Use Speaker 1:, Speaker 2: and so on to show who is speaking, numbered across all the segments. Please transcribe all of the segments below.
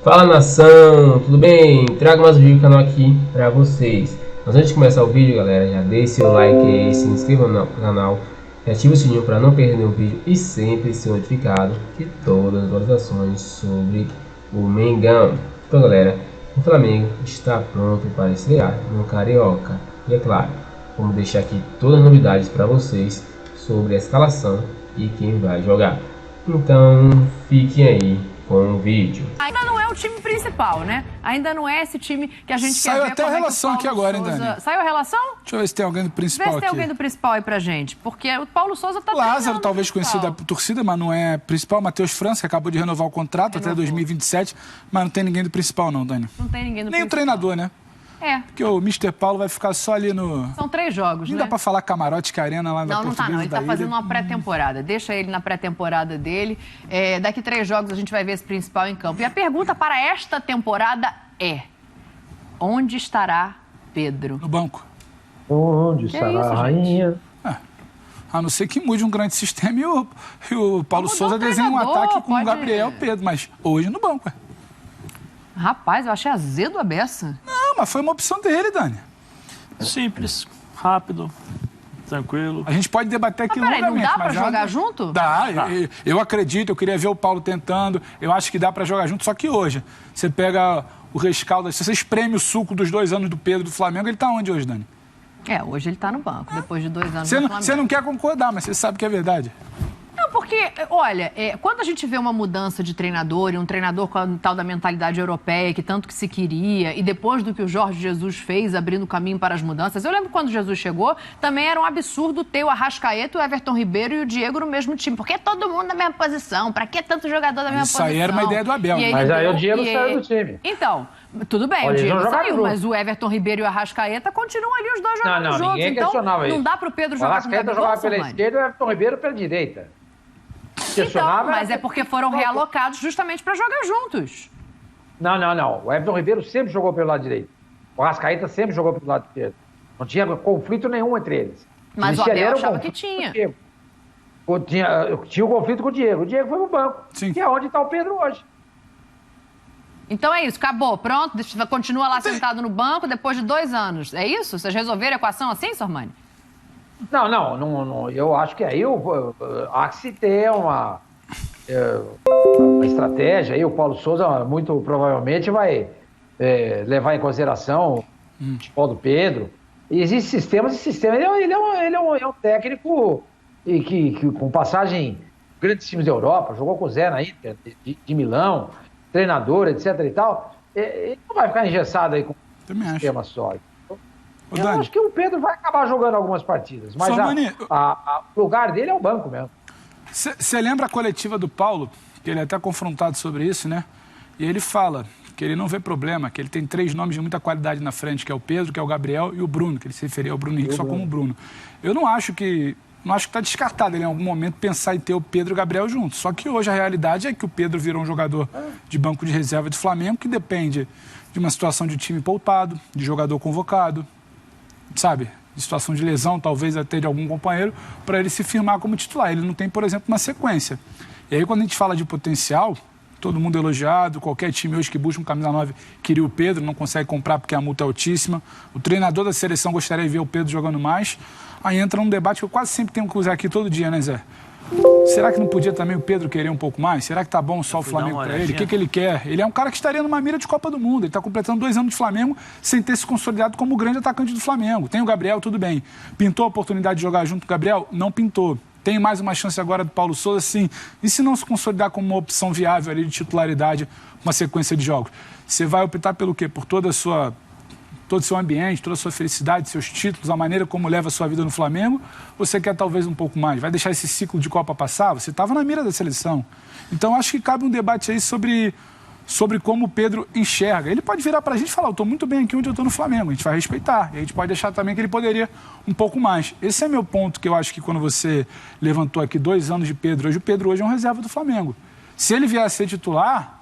Speaker 1: Fala nação, tudo bem? Trago mais um vídeo do canal aqui pra vocês. Mas antes de começar o vídeo, galera, já deixe seu like aí, se inscreva no canal, ative o sininho para não perder nenhum vídeo e sempre ser notificado de todas as atualizações sobre o Mengão. Então, galera, o Flamengo está pronto para estrear no Carioca. E é claro, vamos deixar aqui todas as novidades para vocês sobre a escalação e quem vai jogar. Então, fiquem aí com o vídeo.
Speaker 2: Ainda não é o time principal, né? Ainda não é esse time que a gente
Speaker 3: Saiu
Speaker 2: quer ver.
Speaker 3: até a relação aqui agora, hein, Dani?
Speaker 2: Saiu a relação?
Speaker 3: Deixa eu ver se tem alguém do principal aqui.
Speaker 2: Vê se tem alguém do principal aí pra gente. Porque o Paulo Souza tá
Speaker 3: Lázaro, talvez conhecido da torcida, mas não é principal. Matheus França, que acabou de renovar o contrato até 2027, mas não tem ninguém do principal não, Dani.
Speaker 2: Não tem ninguém do
Speaker 3: Nem
Speaker 2: principal.
Speaker 3: o treinador, né?
Speaker 2: É.
Speaker 3: Porque o Mr. Paulo vai ficar só ali no...
Speaker 2: São 3 jogos,
Speaker 3: Nem
Speaker 2: né?
Speaker 3: dá pra falar camarote que arena lá da
Speaker 2: Não, não tá não. Ele tá fazendo uma pré-temporada. Deixa ele na pré-temporada dele. Daqui 3 jogos a gente vai ver esse principal em campo. E a pergunta para esta temporada é: onde estará Pedro?
Speaker 3: No banco.
Speaker 4: Onde estará
Speaker 2: isso,
Speaker 4: a rainha?
Speaker 3: A não ser que mude um grande sistema e o Paulo
Speaker 2: Mudou
Speaker 3: Souza
Speaker 2: o
Speaker 3: desenha um
Speaker 2: treinador,
Speaker 3: ataque com
Speaker 2: pode-
Speaker 3: o Gabriel Pedro, mas hoje no banco,
Speaker 2: Rapaz, eu achei azedo a beça.
Speaker 3: Não, mas foi uma opção dele, Dani.
Speaker 5: Simples, rápido, tranquilo.
Speaker 3: A gente pode debater aqui
Speaker 2: Mas peraí, não
Speaker 3: longamente.
Speaker 2: dá pra jogar junto?
Speaker 3: Dá, eu acredito, eu queria ver o Paulo tentando, eu acho que dá pra jogar junto, só que hoje, você pega o rescaldo, se você espreme o suco dos 2 anos do Pedro do Flamengo, ele tá onde hoje, Dani?
Speaker 2: Hoje ele tá no banco, depois de 2 anos
Speaker 3: Você
Speaker 2: no
Speaker 3: não,
Speaker 2: Flamengo.
Speaker 3: você não quer concordar, mas você sabe que é verdade.
Speaker 2: Não, porque, olha, quando a gente vê uma mudança de treinador e um treinador com a tal da mentalidade europeia, que tanto que se queria, e depois do que o Jorge Jesus fez, abrindo caminho para as mudanças, eu lembro quando Jesus chegou, também era um absurdo ter o Arrascaeta, o Everton Ribeiro e o Diego no mesmo time. Porque todo mundo na mesma posição, pra que tanto jogador da mesma
Speaker 3: Isso
Speaker 2: posição?
Speaker 3: aí era uma ideia do Abel.
Speaker 2: E
Speaker 4: Mas aí
Speaker 2: deu-
Speaker 4: o Diego
Speaker 2: e
Speaker 4: saiu do time.
Speaker 2: Então, tudo bem,
Speaker 4: Olha,
Speaker 2: o
Speaker 4: eles
Speaker 2: Diego
Speaker 4: vão jogar
Speaker 2: saiu,
Speaker 4: junto.
Speaker 2: mas o Everton Ribeiro e o Arrascaeta continuam ali os dois jogando
Speaker 4: Não,
Speaker 2: juntos.
Speaker 4: ninguém
Speaker 2: Então,
Speaker 4: questionava
Speaker 2: não
Speaker 4: isso.
Speaker 2: dá pro Pedro
Speaker 4: O
Speaker 2: jogar com o
Speaker 4: Arrascaeta
Speaker 2: Gabigol,
Speaker 4: jogava pela
Speaker 2: Samani.
Speaker 4: esquerda e o Everton Ribeiro pela direita.
Speaker 2: Então, mas é porque foram realocados justamente para jogar juntos.
Speaker 4: Não. O Everton Ribeiro sempre jogou pelo lado direito. O Arrascaeta sempre jogou pelo lado esquerdo. Não tinha conflito nenhum entre eles.
Speaker 2: Mas o
Speaker 4: Existia
Speaker 2: Abel
Speaker 4: era
Speaker 2: achava
Speaker 4: conflito
Speaker 2: que tinha.
Speaker 4: com o Diego. Tinha o conflito com o Diego. O Diego foi pro banco.
Speaker 3: Sim.
Speaker 4: Que é onde está o Pedro hoje.
Speaker 2: Então é isso, acabou, pronto, continua lá sentado no banco depois de 2 anos. É isso? Vocês resolveram a equação assim, Sormani?
Speaker 4: Não, eu acho que aí há que se ter uma estratégia. Aí o Paulo Souza muito provavelmente vai levar em consideração o futebol do Pedro. E existem sistemas e sistemas. Ele é um técnico que com passagem em grandes times da Europa, jogou com o Zé na Inter, de Milão, treinador, etc e tal. Ele não vai ficar engessado aí com
Speaker 3: Também
Speaker 4: um
Speaker 3: acho.
Speaker 4: sistema só.
Speaker 3: Ô,
Speaker 4: Eu
Speaker 3: Dani,
Speaker 4: acho que o Pedro vai acabar jogando algumas partidas, mas
Speaker 3: Sormani,
Speaker 4: o lugar dele é o banco mesmo.
Speaker 3: você lembra a coletiva do Paulo, que ele é até confrontado sobre isso, né? E ele fala que ele não vê problema, que ele tem 3 nomes de muita qualidade na frente, que é o Pedro, que é o Gabriel e o Bruno, que ele se referia ao Bruno Henrique só como Bruno. Eu não acho que está descartado ele em algum momento pensar em ter o Pedro e o Gabriel juntos. Só que hoje a realidade é que o Pedro virou um jogador de banco de reserva do Flamengo, que depende de uma situação de time poupado, de jogador convocado, sabe? De situação de lesão, talvez até de algum companheiro, para ele se firmar como titular. Ele não tem, por exemplo, uma sequência. E aí, quando a gente fala de potencial, todo mundo elogiado, qualquer time hoje que busca um camisa 9 queria o Pedro, não consegue comprar porque a multa é altíssima. O treinador da seleção gostaria de ver o Pedro jogando mais. Aí entra um debate que eu quase sempre tenho que usar aqui todo dia, né, Zé? Será que não podia também o Pedro querer um pouco mais? Será que tá bom só o Flamengo para ele? O que ele quer? Ele é um cara que estaria numa mira de Copa do Mundo. Ele está completando 2 anos de Flamengo sem ter se consolidado como o grande atacante do Flamengo. Tem o Gabriel, tudo bem. Pintou a oportunidade de jogar junto com o Gabriel? Não pintou. Tem mais uma chance agora do Paulo Souza? Sim. E se não se consolidar como uma opção viável ali de titularidade, uma sequência de jogos? Você vai optar pelo quê? Por todo o seu ambiente, toda a sua felicidade, seus títulos, a maneira como leva a sua vida no Flamengo, ou você quer talvez um pouco mais? Vai deixar esse ciclo de Copa passar? Você estava na mira da seleção. Então, acho que cabe um debate aí sobre como o Pedro enxerga. Ele pode virar para a gente e falar, eu estou muito bem aqui onde eu estou no Flamengo, a gente vai respeitar. E a gente pode deixar também que ele poderia um pouco mais. Esse é meu ponto, que eu acho que quando você levantou aqui 2 anos de Pedro, o Pedro hoje é um reserva do Flamengo. Se ele vier a ser titular,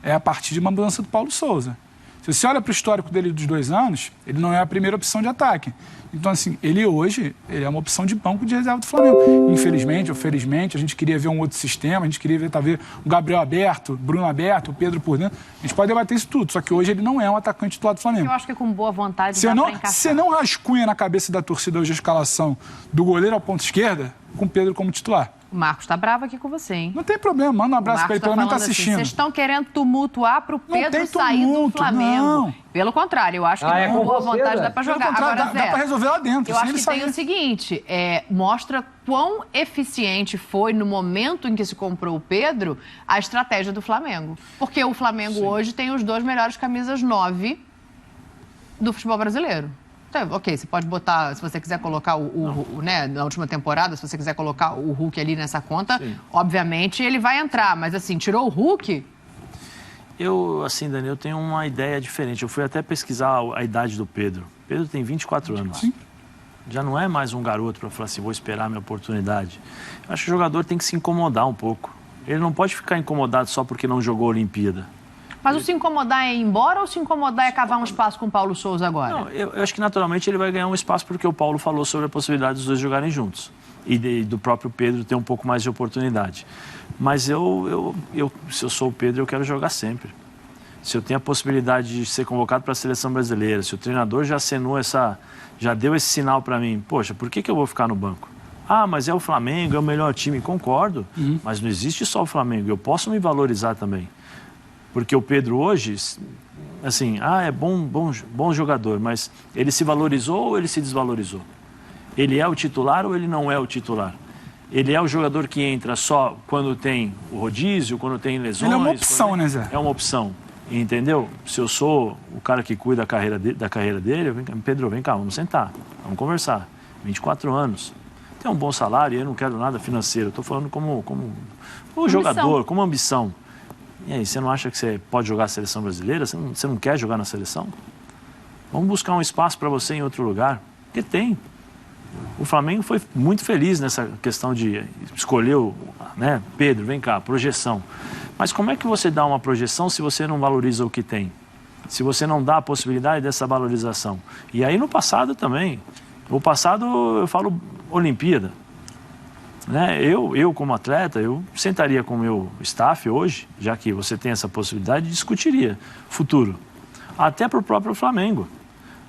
Speaker 3: é a partir de uma mudança do Paulo Souza. Se você olha para o histórico dele dos 2 anos, ele não é a primeira opção de ataque. Então, assim, ele hoje é uma opção de banco de reserva do Flamengo. Infelizmente ou felizmente, a gente queria ver um outro sistema, a gente queria ver, talvez, o Gabriel aberto, o Bruno aberto, o Pedro por dentro. A gente pode debater isso tudo, só que hoje ele não é um atacante titular do Flamengo.
Speaker 2: Eu acho que com boa vontade
Speaker 3: Você não rascunha na cabeça da torcida hoje a escalação do goleiro ao ponto esquerda com o Pedro como titular.
Speaker 2: O Marcos tá bravo aqui com você, hein?
Speaker 3: Não tem problema, manda um abraço pra ele, pelo menos tá assistindo.
Speaker 2: Vocês estão querendo tumultuar pro Pedro sair do Flamengo.
Speaker 3: Não.
Speaker 2: Pelo contrário, eu acho que com boa vontade dá pra jogar.
Speaker 3: Agora,
Speaker 2: Agora,
Speaker 3: dá pra resolver lá dentro.
Speaker 2: Eu acho que tem o seguinte, mostra quão eficiente foi no momento em que se comprou o Pedro a estratégia do Flamengo. Porque o Flamengo hoje tem os 2 melhores camisas 9 do futebol brasileiro. Então, ok, você pode botar, se você quiser colocar né, na última temporada, se você quiser colocar o Hulk ali nessa conta, obviamente ele vai entrar. Mas assim, tirou o Hulk...
Speaker 5: Assim, Dani, eu tenho uma ideia diferente. Eu fui até pesquisar a idade do Pedro. Pedro tem 24 anos. Sim. Já não é mais um garoto para falar assim, vou esperar a minha oportunidade. Eu acho que o jogador tem que se incomodar um pouco. Ele não pode ficar incomodado só porque não jogou a Olimpíada.
Speaker 2: Mas o se incomodar é ir embora ou se incomodar é cavar um espaço com o Paulo Souza agora?
Speaker 5: Não, eu acho que naturalmente ele vai ganhar um espaço porque o Paulo falou sobre a possibilidade dos dois jogarem juntos. E do próprio Pedro ter um pouco mais de oportunidade. Mas se eu sou o Pedro, eu quero jogar sempre. Se eu tenho a possibilidade de ser convocado para a seleção brasileira, se o treinador já já deu esse sinal para mim, poxa, por que eu vou ficar no banco? Ah, mas é o Flamengo, é o melhor time, concordo. Mas não existe só o Flamengo, eu posso me valorizar também. Porque o Pedro hoje, assim, é bom jogador, mas ele se valorizou ou ele se desvalorizou? Ele é o titular ou ele não é o titular? Ele é o jogador que entra só quando tem o rodízio, quando tem lesões?
Speaker 3: Ele é uma opção, né, Zé?
Speaker 5: É uma opção, entendeu? Se eu sou o cara que cuida da carreira dele, Pedro, vem cá, vamos sentar, vamos conversar. 24 anos, tem um bom salário, eu não quero nada financeiro, estou falando como jogador, como ambição. E aí, você não acha que você pode jogar a seleção brasileira? Você não quer jogar na seleção? Vamos buscar um espaço para você em outro lugar, porque tem. O Flamengo foi muito feliz nessa questão de escolher né, Pedro, vem cá, projeção. Mas como é que você dá uma projeção se você não valoriza o que tem? Se você não dá a possibilidade dessa valorização? E aí no passado também. No passado eu falo Olimpíada. Né? Eu como atleta, eu sentaria com o meu staff hoje, já que você tem essa possibilidade, discutiria futuro. Até para o próprio Flamengo.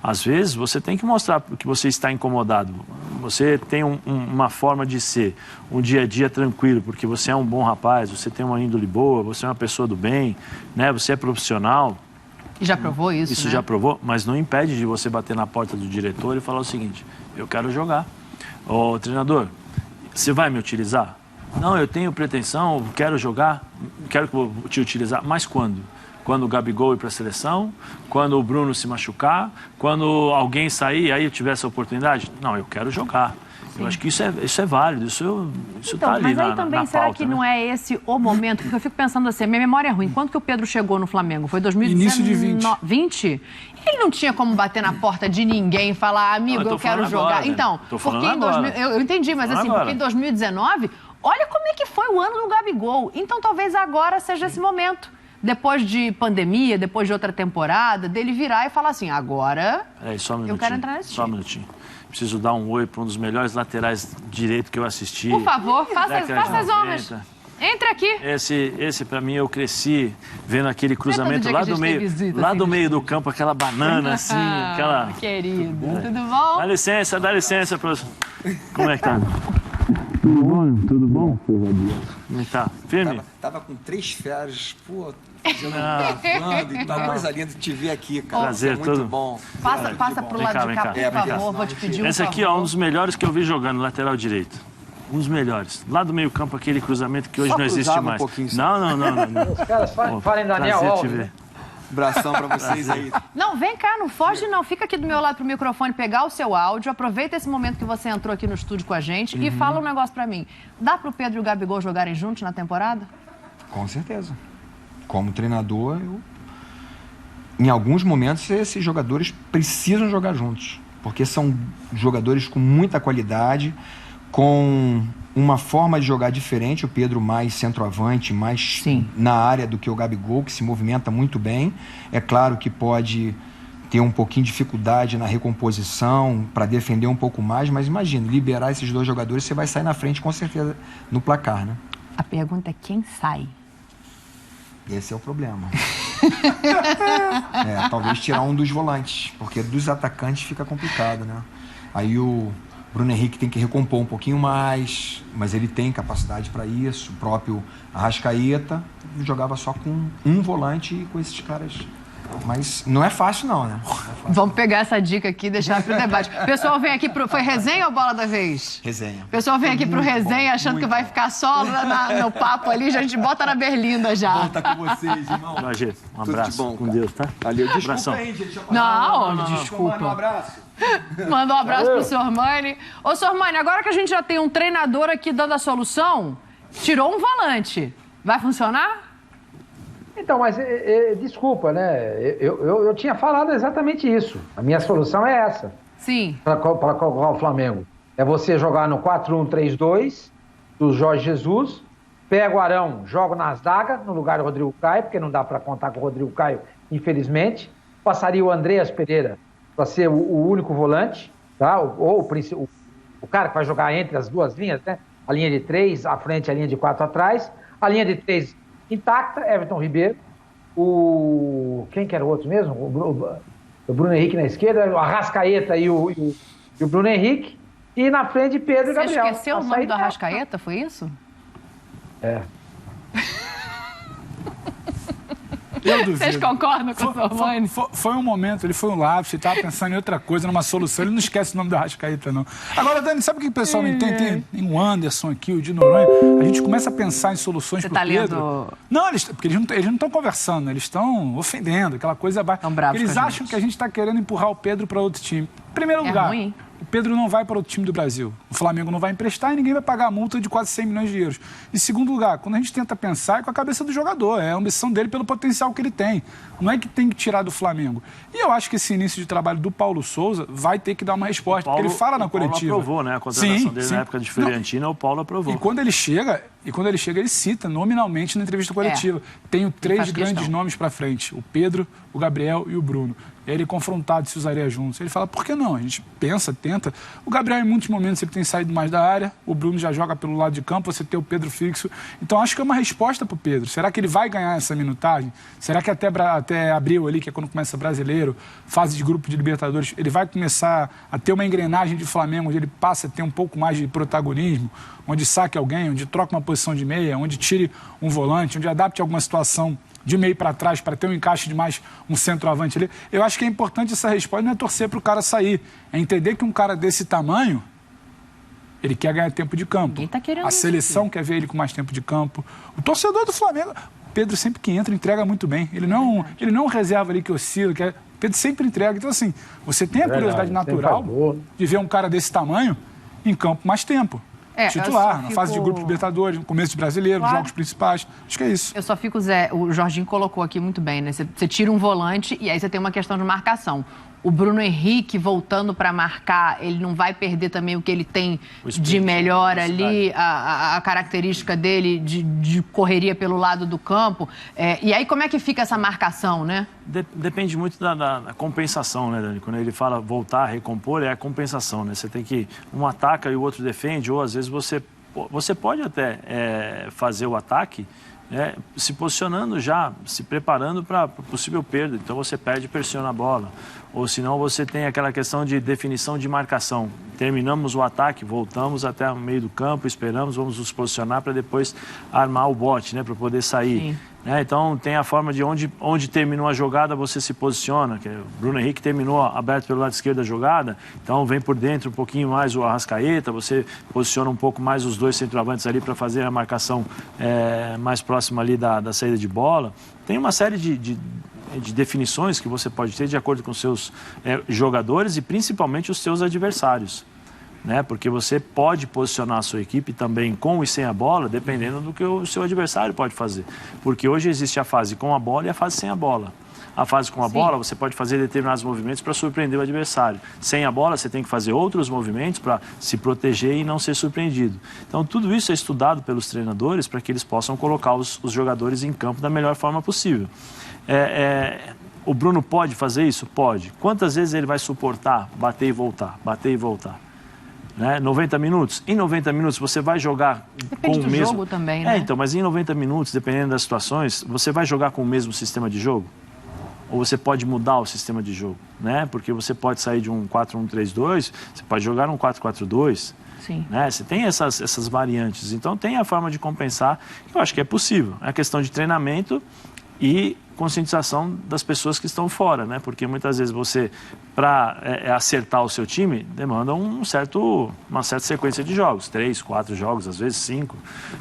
Speaker 5: Às vezes, você tem que mostrar que você está incomodado. Você tem uma forma de ser, um dia a dia tranquilo, porque você é um bom rapaz, você tem uma índole boa, você é uma pessoa do bem, né? Você é profissional.
Speaker 2: E já provou isso,
Speaker 5: Isso
Speaker 2: né?
Speaker 5: já provou, mas não impede de você bater na porta do diretor e falar o seguinte, eu quero jogar. Ô, treinador, você vai me utilizar? Não, eu tenho pretensão, quero jogar, quero te utilizar, mas quando? Quando o Gabigol ir para a seleção, quando o Bruno se machucar, quando alguém sair, aí eu tiver essa oportunidade? Não, eu quero jogar. Sim. Eu acho que isso é válido, isso está ali
Speaker 2: mas aí também, será
Speaker 5: pauta,
Speaker 2: que
Speaker 5: né?
Speaker 2: não é esse o momento? Porque eu fico pensando assim, minha memória é ruim. Quando que o Pedro chegou no Flamengo? Foi 2019? Início
Speaker 3: de
Speaker 2: 20? Ele não tinha como bater na porta de ninguém e falar, amigo, eu quero jogar.
Speaker 5: Agora,
Speaker 2: então,
Speaker 5: porque
Speaker 2: em 2000, eu entendi, mas assim, porque em 2019, olha como é que foi o ano do Gabigol. Então, talvez agora seja esse momento. Depois de pandemia, depois de outra temporada, dele virar e falar assim, agora eu quero entrar nesse time.
Speaker 5: Só um minutinho. Preciso dar um oi para um dos melhores laterais direito que eu assisti.
Speaker 2: Por favor, faça as honras. Entra aqui.
Speaker 5: Esse para mim, eu cresci vendo aquele cruzamento lá do meio do campo, aquela banana assim, aquela...
Speaker 2: Querido, tudo bom?
Speaker 5: Dá licença. Como é que tá? Tudo bom? Como é que tá? Firme?
Speaker 6: Tava com 3 feras, pô, gravando e tal. Coisa linda te ver aqui, cara.
Speaker 5: Prazer,
Speaker 6: muito
Speaker 5: tudo
Speaker 6: bom.
Speaker 2: Passa pro lado de cá, por favor, vou te pedir
Speaker 5: Esse aqui é um dos melhores que eu vi jogando, lateral direito. Um dos melhores. Lá do meio campo, aquele cruzamento que hoje não existe mais. Não.
Speaker 4: Os caras falem Daniel Alves.
Speaker 6: Abração pra vocês aí.
Speaker 2: Não, vem cá, não foge não. Fica aqui do meu lado pro microfone pegar o seu áudio. Aproveita esse momento que você entrou aqui no estúdio com a gente e fala um negócio pra mim. Dá pro Pedro e o Gabigol jogarem juntos na temporada?
Speaker 6: Com certeza. Como treinador, em alguns momentos esses jogadores precisam jogar juntos. Porque são jogadores com muita qualidade,
Speaker 7: com uma forma de jogar diferente, o Pedro mais centroavante, mais na área do que o Gabigol, que se movimenta muito bem. É claro que pode ter um pouquinho de dificuldade na recomposição, para defender um pouco mais, mas imagina, liberar esses dois jogadores, você vai sair na frente com certeza no placar, né?
Speaker 2: A pergunta é quem sai?
Speaker 7: Esse é o problema. Talvez tirar um dos volantes, porque dos atacantes fica complicado, né? Aí o Bruno Henrique tem que recompor um pouquinho mais, mas ele tem capacidade para isso. O próprio Arrascaeta jogava só com um volante e com esses caras. Mas não é fácil não, né?
Speaker 2: Vamos pegar essa dica aqui e deixar para o debate. O pessoal vem aqui Foi resenha ou bola da vez?
Speaker 7: Resenha.
Speaker 2: O pessoal vem aqui pro resenha achando que vai ficar só no papo ali, já a gente bota na berlinda já.
Speaker 6: Bom estar com vocês, irmão.
Speaker 5: Um abraço.
Speaker 6: Tudo de bom,
Speaker 5: com
Speaker 6: cara.
Speaker 5: Deus, tá?
Speaker 6: Valeu, desculpa
Speaker 5: Abração.
Speaker 6: aí, gente.
Speaker 2: Não, desculpa.
Speaker 6: Manda um abraço.
Speaker 2: Manda um abraço pro Sormani. Ô, Sormani, agora que a gente já tem um treinador aqui dando a solução, tirou um volante. Vai funcionar?
Speaker 4: Então, mas desculpa, né? Eu tinha falado exatamente isso. A minha solução é essa.
Speaker 2: Sim.
Speaker 4: Para colocar o Flamengo. É você jogar no 4-1-3-2 do Jorge Jesus, pega o Arão, joga na zaga, no lugar do Rodrigo Caio, porque não dá para contar com o Rodrigo Caio, infelizmente. Passaria o Andreas Pereira para ser o único volante, tá? Ou o cara que vai jogar entre as duas linhas, né? A linha de 3 à frente, a linha de 4 atrás. A linha de 3 intacta, Everton Ribeiro. Quem que era o outro mesmo? O Bruno Henrique na esquerda, o Arrascaeta e o Bruno Henrique. E na frente, Pedro e Gabriel.
Speaker 2: Você esqueceu o nome do Arrascaeta, foi isso?
Speaker 3: Eu duvido.
Speaker 2: Vocês concordam com o Sormani?
Speaker 3: Foi um momento, ele foi um lápis, ele estava pensando em outra coisa, numa solução, ele não esquece o nome do Arrascaeta, não. Agora, Dani, sabe o que o pessoal não entende? Tem o Anderson aqui, o de Noronha, a gente começa a pensar em soluções pro Pedro. Não, porque eles não estão conversando, eles estão ofendendo, aquela coisa baixa. Eles acham que a gente está querendo empurrar o Pedro para outro time. Em primeiro lugar,
Speaker 2: ruim.
Speaker 3: o Pedro não vai para outro time do Brasil. O Flamengo não vai emprestar e ninguém vai pagar a multa de quase 100 milhões de euros. Em segundo lugar, quando a gente tenta pensar, é com a cabeça do jogador, é a ambição dele pelo potencial que ele tem. Não é que tem que tirar do Flamengo. E eu acho que esse início de trabalho do Paulo Souza vai ter que dar uma resposta, porque ele fala na coletiva.
Speaker 5: O Paulo aprovou, né? A contratação dele na época de Fiorentina, o Paulo aprovou.
Speaker 3: E quando ele chega, ele cita nominalmente na entrevista coletiva. Tenho 3 grandes nomes para frente, o Pedro, o Gabriel e o Bruno. E aí ele confrontado se usaria juntos. Ele fala, por que não? A gente pensa, tenta. O Gabriel, em muitos momentos, ele tem saído mais da área. O Bruno já joga pelo lado de campo, você tem o Pedro fixo. Então, acho que é uma resposta para o Pedro. Será que ele vai ganhar essa minutagem? Será que até abril ali, que é quando começa brasileiro, fase de grupo de Libertadores, ele vai começar a ter uma engrenagem de Flamengo, onde ele passa a ter um pouco mais de protagonismo, onde saque alguém, onde troca uma posição de meia, onde tire um volante, onde adapte alguma situação de meio para trás, para ter um encaixe de mais um centroavante ali. Eu acho que é importante essa resposta, não é torcer para o cara sair, é entender que um cara desse tamanho, ele quer ganhar tempo de campo.
Speaker 2: Tá
Speaker 3: a seleção quer ver ele com mais tempo de campo. O torcedor do Flamengo, Pedro sempre que entra, entrega muito bem. Ele não é um reserva ali que oscila, Pedro sempre entrega. Então, assim, você tem a curiosidade natural de ver um cara desse tamanho em campo mais tempo. Titular, na fase de grupo de Libertadores, no começo de Brasileiro, nos jogos principais. Acho que é isso.
Speaker 2: Eu só fico, Zé, o Jorginho colocou aqui muito bem, né? Você tira um volante e aí você tem uma questão de marcação. O Bruno Henrique voltando para marcar, ele não vai perder também o que ele tem de melhor ali, a característica dele de correria pelo lado do campo. E aí como é que fica essa marcação, né?
Speaker 5: Depende muito da compensação, né, Dani? Quando ele fala voltar a recompor, é a compensação, né? Você tem que... Um ataca e o outro defende, ou às vezes você pode até fazer o ataque se posicionando já, se preparando para possível perda. Então você perde e pressiona a bola. Ou senão você tem aquela questão de definição de marcação. Terminamos o ataque, voltamos até o meio do campo, esperamos, vamos nos posicionar para depois armar o bote, né, para poder sair. Então tem a forma de onde terminou a jogada, você se posiciona. Que o Bruno Henrique terminou aberto pelo lado esquerdo da jogada, então vem por dentro um pouquinho mais o Arrascaeta, você posiciona um pouco mais os dois centroavantes ali para fazer a marcação mais próxima ali da saída de bola. Tem uma série de definições que você pode ter de acordo com os seus jogadores e principalmente os seus adversários. Né? Porque você pode posicionar a sua equipe também com e sem a bola, dependendo do que o seu adversário pode fazer. Porque hoje existe a fase com a bola e a fase sem a bola. A fase com a bola, você pode fazer determinados movimentos para surpreender o adversário. Sem a bola, você tem que fazer outros movimentos para se proteger e não ser surpreendido. Então, tudo isso é estudado pelos treinadores para que eles possam colocar os jogadores em campo da melhor forma possível. O Bruno pode fazer isso? Pode. Quantas vezes ele vai suportar bater e voltar, bater e voltar? Né? 90 minutos? Em 90 minutos você vai jogar
Speaker 2: Depende
Speaker 5: com o
Speaker 2: do
Speaker 5: mesmo...
Speaker 2: jogo também, né?
Speaker 5: Então, mas em 90 minutos, dependendo das situações, você vai jogar com o mesmo sistema de jogo? Ou você pode mudar o sistema de jogo, né? Porque você pode sair de um 4-1-3-2, você pode jogar num 4-4-2,
Speaker 2: Sim.
Speaker 5: né? Você tem essas variantes, então tem a forma de compensar, que eu acho que é possível. É questão de treinamento e conscientização das pessoas que estão fora, né? Porque muitas vezes você, para acertar o seu time, demanda uma certa sequência de jogos, 3, 4 jogos, às vezes 5.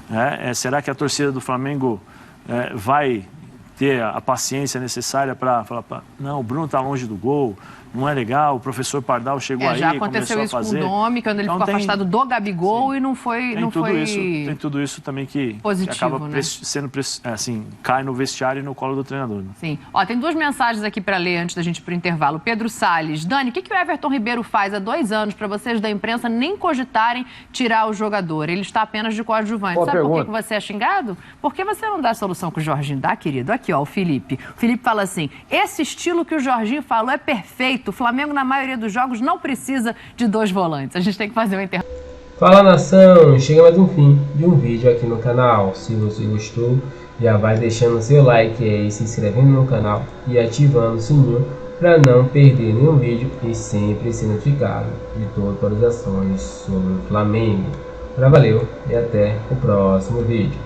Speaker 5: Né? Será que a torcida do Flamengo vai ter a paciência necessária para falar, não, o Bruno está longe do gol, não é legal, o professor Pardal chegou aí,
Speaker 2: já
Speaker 5: começou
Speaker 2: aconteceu
Speaker 5: a
Speaker 2: isso com
Speaker 5: fazer.
Speaker 2: o Domi, quando ele ficou afastado do Gabigol e não foi...
Speaker 5: Tem tudo isso também que
Speaker 2: positivo,
Speaker 5: acaba
Speaker 2: né?
Speaker 5: sendo, assim, cai no vestiário e no colo do treinador. Né?
Speaker 2: Sim. Ó, tem 2 mensagens aqui para ler antes da gente ir pro intervalo. Pedro Salles. Dani, o que o Everton Ribeiro faz há 2 anos para vocês da imprensa nem cogitarem tirar o jogador? Ele está apenas de coadjuvante.
Speaker 4: Boa
Speaker 2: Sabe
Speaker 4: pergunta.
Speaker 2: por que você é xingado? Porque você não dá a solução que o Jorginho dá, querido. Aqui, ó, o Felipe. O Felipe fala assim, esse estilo que o Jorginho falou é perfeito. O Flamengo, na maioria dos jogos, não precisa de 2 volantes. A gente tem que fazer um intervalo.
Speaker 1: Fala, nação! Chega mais um fim de um vídeo aqui no canal. Se você gostou, já vai deixando seu like aí, se inscrevendo no canal e ativando o sininho para não perder nenhum vídeo e sempre ser notificado de todas as atualizações sobre o Flamengo. Valeu e até o próximo vídeo.